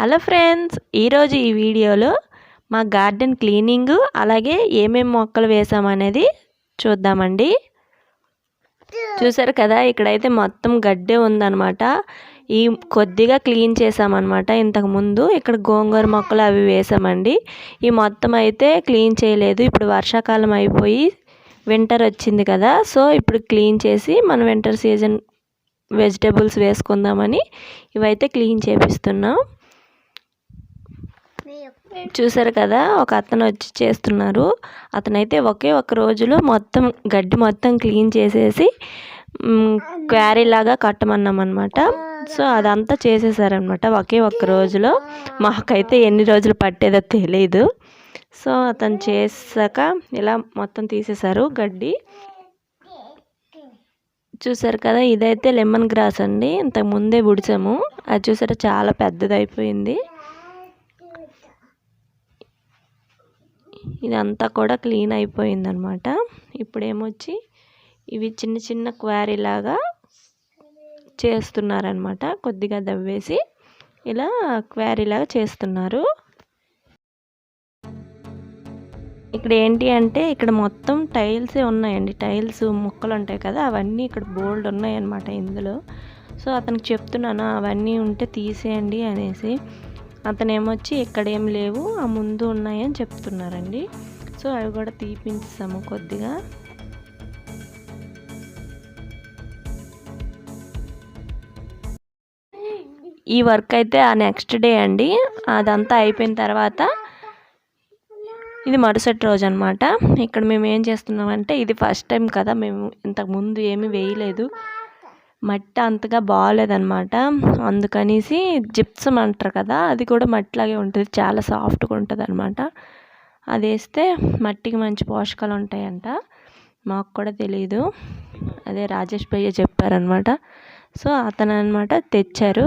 Hello friends, ఈరోజు ఈ వీడియోలో మా గార్డెన్ క్లీనింగ్ అలాగే ఏమేం మొక్కలు వేసామనేది చూద్దామండి. చూసారు కదా, ఇక్కడైతే మొత్తం గడ్డే ఉందన్నమాట. ఈ కొద్దిగా క్లీన్ చేసామన్నమాట. ఇంతకుముందు ఇక్కడ గోంగూర మొక్కలు అవి వేసామండి. ఈ మొత్తం అయితే క్లీన్ చేయలేదు. ఇప్పుడు వర్షాకాలం అయిపోయి వింటర్ వచ్చింది కదా, సో ఇప్పుడు క్లీన్ చేసి మనం వింటర్ సీజన్ వెజిటేబుల్స్ వేసుకుందామని ఇవైతే క్లీన్ చేపిస్తున్నాం. చూసారు కదా, ఒక అతను వచ్చి చేస్తున్నారు. అతనైతే ఒకే ఒక రోజులో మొత్తం గడ్డి మొత్తం క్లీన్ చేసేసి క్వారీ లాగా కట్టమన్నాం అనమాట. సో అదంతా చేసేసారనమాట ఒకే ఒక్క రోజులో. మాకైతే ఎన్ని రోజులు పట్టేదో తెలీదు. సో అతను చేసాక ఇలా మొత్తం తీసేశారు గడ్డి. చూసారు కదా, ఇదైతే లెమన్ గ్రాస్ అండి. ఇంతకు ముందే బుడిచాము. అది చూసారా, చాలా పెద్దదైపోయింది. ఇదంతా కూడా క్లీన్ అయిపోయింది అనమాట. ఇప్పుడు ఏమొచ్చి ఇవి చిన్న చిన్న క్వారీ లాగా చేస్తున్నారనమాట. కొద్దిగా దవ్వేసి ఇలా క్వారీ లాగా చేస్తున్నారు. ఇక్కడ ఏంటి అంటే ఇక్కడ మొత్తం టైల్సే ఉన్నాయండి. టైల్స్ ముక్కలు ఉంటాయి కదా, అవన్నీ ఇక్కడ బోల్డ్ ఉన్నాయన్నమాట ఇందులో. సో అతనికి చెప్తున్నాను అవన్నీ ఉంటే తీసేయండి అనేసి. అతను ఏమొచ్చి ఇక్కడేం లేవు, ఆ ముందు ఉన్నాయని చెప్తున్నారండి. సో అవి కూడా తీపించాము కొద్దిగా. ఈ వర్క్ అయితే ఆ నెక్స్ట్ డే అండి. అదంతా అయిపోయిన తర్వాత ఇది మరుసటి రోజు అనమాట. ఇక్కడ మేము ఏం చేస్తున్నామంటే, ఇది ఫస్ట్ టైం కదా, మేము ఇంతకుముందు ఏమీ వేయలేదు. మట్టి అంతగా బాగాలేదన్నమాట. అందుకనేసి జిప్సం అంటారు కదా, అది కూడా మట్టిలాగే ఉంటుంది, చాలా సాఫ్ట్గా ఉంటుంది అనమాట. అది వేస్తే మట్టికి మంచి పోషకాలు ఉంటాయంట. మాకు కూడా తెలియదు, అదే రాజేష్ భయ్య చెప్పారనమాట. సో అతను అనమాట తెచ్చారు.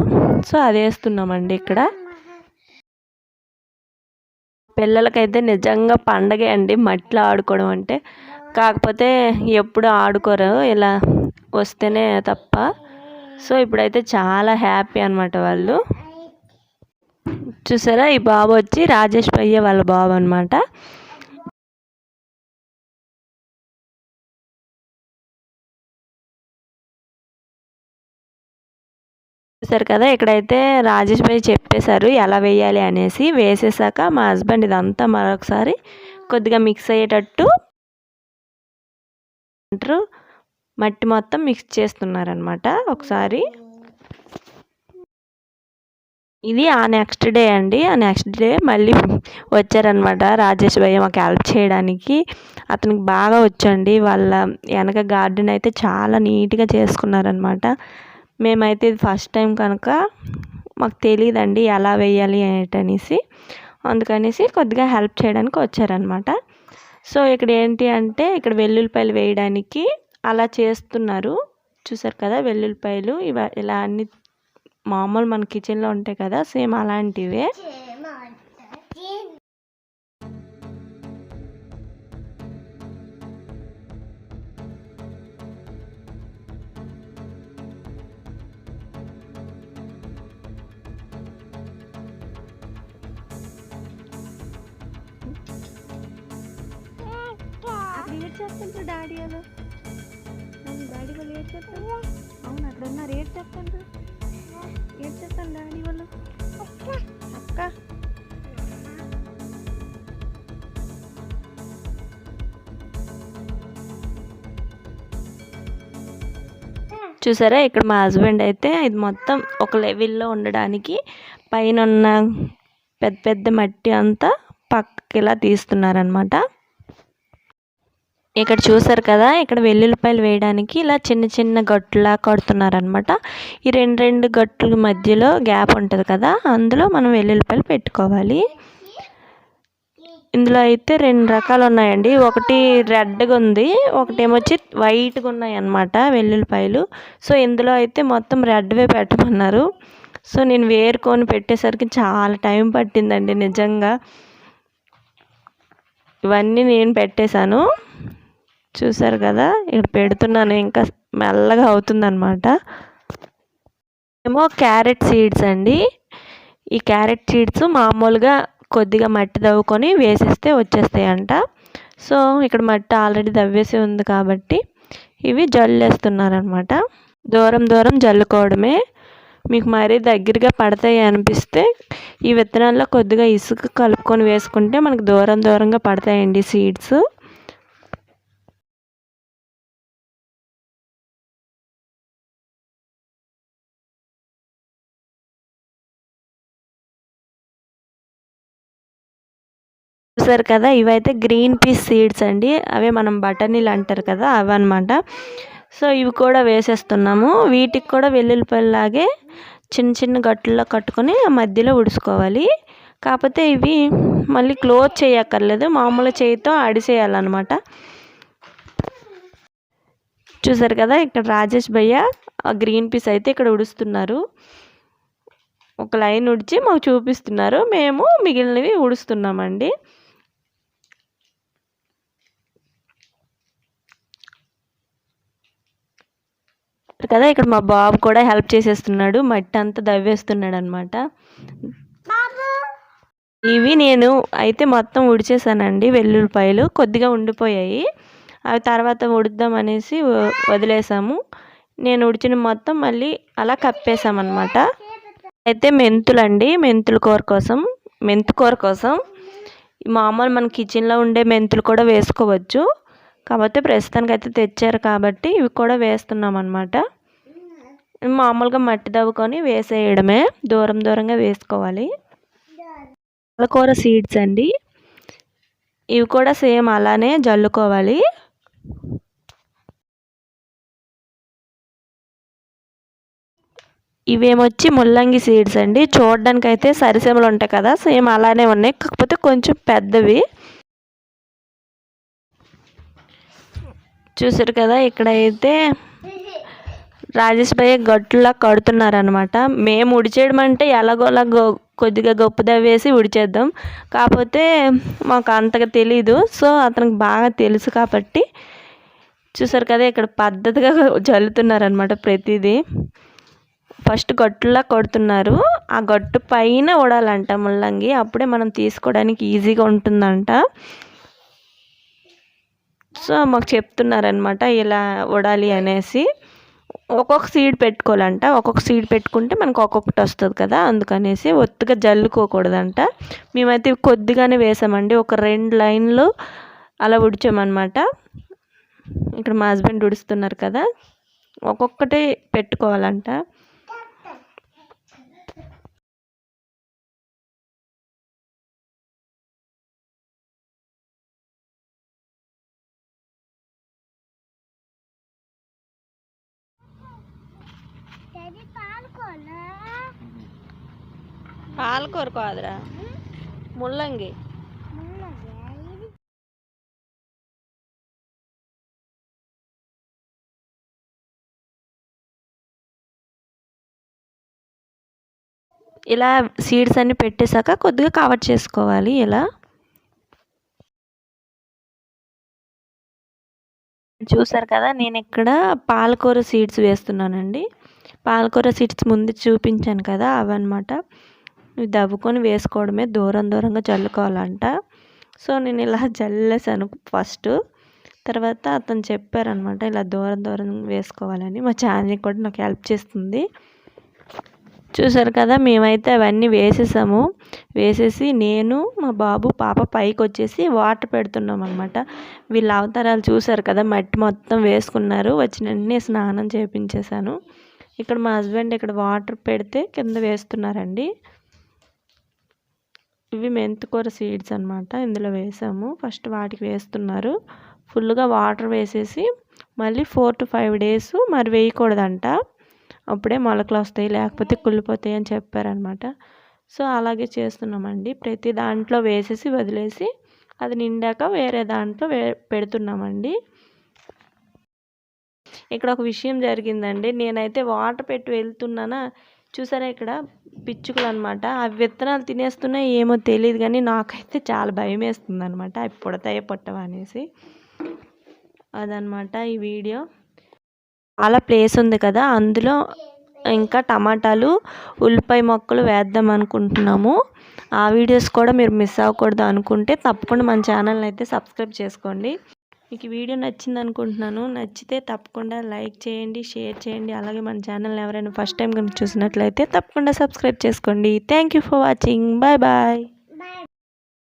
సో అది వేస్తున్నామండి ఇక్కడ. పిల్లలకైతే నిజంగా పండగే అండి మట్టిలో ఆడుకోవడం అంటే. కాకపోతే ఎప్పుడు ఆడుకోరు ఇలా వస్తేనే తప్ప. సో ఇప్పుడైతే చాలా హ్యాపీ అనమాట వాళ్ళు. చూసారా, ఈ బాబు వచ్చి రాజేష్ భయ్య వాళ్ళ బాబు అనమాట. చూసారు కదా, ఇక్కడైతే రాజేష్ భయ్య చెప్పేశారు ఎలా వేయాలి అనేసి. వేసేసాక మా హస్బెండ్ ఇదంతా మరొకసారి కొద్దిగా మిక్స్ అయ్యేటట్టు మట్టి మొత్తం మిక్స్ చేస్తున్నారనమాట ఒకసారి. ఇది ఆ నెక్స్ట్ డే అండి. ఆ నెక్స్ట్ డే మళ్ళీ వచ్చారనమాట రాజేష్ భయ్య మాకు హెల్ప్ చేయడానికి. అతనికి బాగా వచ్చండి. వాళ్ళ వెనక గార్డెన్ అయితే చాలా నీట్గా చేసుకున్నారనమాట. మేమైతే ఇది ఫస్ట్ టైం కనుక మాకు తెలియదండి ఎలా వేయాలి అనేసి. అందుకనేసి కొద్దిగా హెల్ప్ చేయడానికి వచ్చారనమాట. సో ఇక్కడ ఏంటి అంటే, ఇక్కడ వెల్లుల్లిపాయలు వేయడానికి అలా చేస్తున్నారు. చూసారు కదా, వెల్లుల్లిపాయలు ఇలా అన్ని మామూలు మన కిచెన్లో ఉంటాయి కదా, సేమ్ అలాంటివే. చేస్తుంటారు డాడీ వాళ్ళు, డాడీ వాళ్ళు ఏడ్ చేస్తారు. అవును, అక్కడ ఉన్నారు. ఏడ్ చేస్తాను, ఏడ్ చేస్తాను డాడీ వాళ్ళు. అక్క చూసారా, ఇక్కడ మా హస్బెండ్ అయితే ఇది మొత్తం ఒక లెవెల్లో ఉండడానికి పైన ఉన్న పెద్ద పెద్ద మట్టి అంతా పక్కకి ఇలా తీస్తున్నారనమాట. ఇక్కడ చూసారు కదా, ఇక్కడ వెల్లుల్లిపాయలు వేయడానికి ఇలా చిన్న చిన్న గట్టులా కడుతున్నారనమాట. ఈ రెండు గట్టుల మధ్యలో గ్యాప్ ఉంటుంది కదా, అందులో మనం వెల్లుల్లిపాయలు పెట్టుకోవాలి. ఇందులో అయితే 2 రకాలు ఉన్నాయండి. ఒకటి రెడ్గా ఉంది, ఒకటి ఏమొచ్చి వైట్గా ఉన్నాయి అన్నమాట వెల్లుల్లిపాయలు. సో ఇందులో అయితే మొత్తం రెడ్వే పెట్టమన్నారు. సో నేను వేరుకొని పెట్టేసరికి చాలా టైం పట్టిందండి నిజంగా. ఇవన్నీ నేను పెట్టేశాను. చూసారు కదా, ఇక్కడ పెడుతున్నాను, ఇంకా మెల్లగా అవుతుందన్నమాట. ఏమో క్యారెట్ సీడ్స్ అండి. ఈ క్యారెట్ సీడ్స్ మామూలుగా కొద్దిగా మట్టి తవ్వుకొని వేసేస్తే వచ్చేస్తాయంట. సో ఇక్కడ మట్టి ఆల్రెడీ తవ్వేసి ఉంది కాబట్టి ఇవి జల్లేస్తున్నారనమాట. దూరం దూరం జల్లుకోవడమే. మీకు మరీ దగ్గరగా పడతాయి అనిపిస్తే ఈ విత్తనాల్లో కొద్దిగా ఇసుక కలుపుకొని వేసుకుంటే మనకు దూరం దూరంగా పడతాయండి సీడ్స్. చూసారు కదా, ఇవైతే గ్రీన్ పీస్ సీడ్స్ అండి. అవే మనం బఠానీలు అంటారు కదా, అవన్నమాట. సో ఇవి కూడా వేసేస్తున్నాము. వీటికి కూడా వెల్లుల్లిపల్లిలాగే చిన్న చిన్న గట్టుల్లో కట్టుకొని ఆ మధ్యలో ఉడుచుకోవాలి. కాకపోతే ఇవి మళ్ళీ క్లోజ్ చేయక్కర్లేదు, మామూలు చేయితో అడిసేయాలన్నమాట. చూసారు కదా, ఇక్కడ రాజేష్ భయ్య ఆ గ్రీన్ పీస్ అయితే ఇక్కడ ఉడుస్తున్నారు. ఒక లైన్ ఉడిచి మాకు చూపిస్తున్నారు, మేము మిగిలినవి ఉడుస్తున్నామండి. కదా ఇక్కడ మా బాబు కూడా హెల్ప్ చేసేస్తున్నాడు, మట్టి అంతా దవ్వేస్తున్నాడు అనమాట. ఇవి నేను అయితే మొత్తం ఉడిచేసానండి. వెల్లుల్లిపాయలు కొద్దిగా ఉండిపోయాయి, అవి తర్వాత ఉడుద్దాం అనేసి వదిలేసాము. నేను ఉడిచిన మొత్తం మళ్ళీ అలా కప్పేసామన్నమాట. అయితే మెంతులండి, మెంతుల కూర కోసం మామూలు మన కిచెన్లో ఉండే మెంతులు కూడా వేసుకోవచ్చు. కాకపోతే ప్రస్తుతానికి అయితే తెచ్చారు కాబట్టి ఇవి కూడా వేస్తున్నాం అన్నమాట. మామూలుగా మట్టి దవ్వుకొని వేసేయడమే, దూరం దూరంగా వేసుకోవాలి. పాలకూర సీడ్స్ అండి, ఇవి కూడా సేమ్ అలానే జల్లుకోవాలి. ఇవేమొచ్చి ముల్లంగి సీడ్స్ అండి. చూడడానికి అయితే సరిసెమలు ఉంటాయి కదా, సేమ్ అలానే ఉన్నాయి, కాకపోతే కొంచెం పెద్దవి. చూసారు కదా, ఇక్కడైతే రాజేష్ భయ్య గట్టులా కడుతున్నారనమాట. మేము ఉడిచేయడం అంటే ఎలాగోలా కొద్దిగా గొప్ప దవ్వేసి ఉడిచేద్దాం, కాకపోతే మాకు అంతగా తెలీదు. సో అతనికి బాగా తెలుసు కాబట్టి చూసారు కదా, ఇక్కడ పద్ధతిగా జల్లుతున్నారనమాట ప్రతిదీ. ఫస్ట్ గట్టులా కొడుతున్నారు, ఆ గట్టు పైన ఉడాలంట ముల్లంగి, అప్పుడే మనం తీసుకోవడానికి ఈజీగా ఉంటుందంట. సో మాకు చెప్తున్నారనమాట ఇలా ఉడాలి అనేసి. ఒక్కొక్క సీడ్ పెట్టుకోవాలంట, ఒక్కొక్క సీడ్ పెట్టుకుంటే మనకు ఒక్కొక్కటి వస్తుంది కదా, అందుకనేసి ఒత్తుగా జల్లుకోకూడదంట. మేమైతే కొద్దిగానే వేసామండి, ఒక 2 లైన్లు అలా ఉడిచామన్నమాట. ఇక్కడ మా హస్బెండ్ ఉడుస్తున్నారు కదా, ఒక్కొక్కటి పెట్టుకోవాలంట. పాలకూర కాదురా, ముల్లంగి. ఇలా సీడ్స్ అన్ని పెట్టేశాక కొద్దిగా కవర్ చేసుకోవాలి. ఇలా చూసారు కదా, నేను ఇక్కడ పాలకూర సీడ్స్ వేస్తున్నానండి. పాలకూర సీడ్స్ ముందు చూపించాను కదా, అవన్నమాట. ఇవి దవ్వుకొని వేసుకోవడమే, దూరం దూరంగా చల్లుకోవాలంట. సో నేను ఇలా జల్లేసాను ఫస్ట్, తర్వాత అతను చెప్పారనమాట ఇలా దూరం దూరం వేసుకోవాలని. మా ఛానల్ కూడా నాకు హెల్ప్ చేస్తుంది. చూసారు కదా, మేమైతే అవన్నీ వేసేసాము. వేసేసి నేను, మా బాబు, పాప పైకి వచ్చేసి వాటర్ పెడుతున్నాం అనమాట. వీళ్ళ అవతారాలు చూసారు కదా, మట్టి మొత్తం వేసుకున్నారు, వచ్చినన్ని స్నానం చేయించేశాను. ఇక్కడ మా హస్బెండ్ ఇక్కడ వాటర్ పెడితే కింద వేస్తున్నారండి. ఇవి మెంతికూర సీడ్స్ అనమాట, ఇందులో వేసాము. ఫస్ట్ వాటికి వేస్తున్నారు. ఫుల్గా వాటర్ వేసేసి మళ్ళీ 4 to 5 days మరి వేయకూడదంట, అప్పుడే మొలకలు వస్తాయి, లేకపోతే కుళ్ళిపోతాయి అని చెప్పారనమాట. సో అలాగే చేస్తున్నామండి. ప్రతి దాంట్లో వేసేసి వదిలేసి అది నిండాక వేరే దాంట్లో పెడుతున్నామండి. ఇక్కడ ఒక విషయం జరిగిందండి, నేనైతే వాటర్ పెట్టి వెళ్తున్నానా, చూసారా ఇక్కడ పిచ్చుకలు అనమాట. అవి విత్తనాలు తినేస్తున్నాయి ఏమో తెలియదు, కానీ నాకైతే చాలా భయం వేస్తుంది అనమాట, అవి పుడతాయో పుట్టవా అనేసి. అదనమాట ఈ వీడియో. చాలా ప్లేస్ ఉంది కదా, అందులో ఇంకా టమాటాలు ఉల్లిపాయ మొక్కలు వేద్దాం అనుకుంటున్నాము. ఆ వీడియోస్ కూడా మీరు మిస్ అవ్వకూడదు అనుకుంటే తప్పకుండా మన ఛానల్ని అయితే సబ్స్క్రైబ్ చేసుకోండి. మీకు ఈ వీడియో నచ్చింది అనుకుంటున్నాను. నచ్చితే తప్పకుండా లైక్ చేయండి, షేర్ చేయండి. అలాగే మన ఛానల్ని ఎవరైనా ఫస్ట్ టైం కనుక చూసినట్లయితే తప్పకుండా సబ్స్క్రైబ్ చేసుకోండి. Thank you for watching. Bye bye.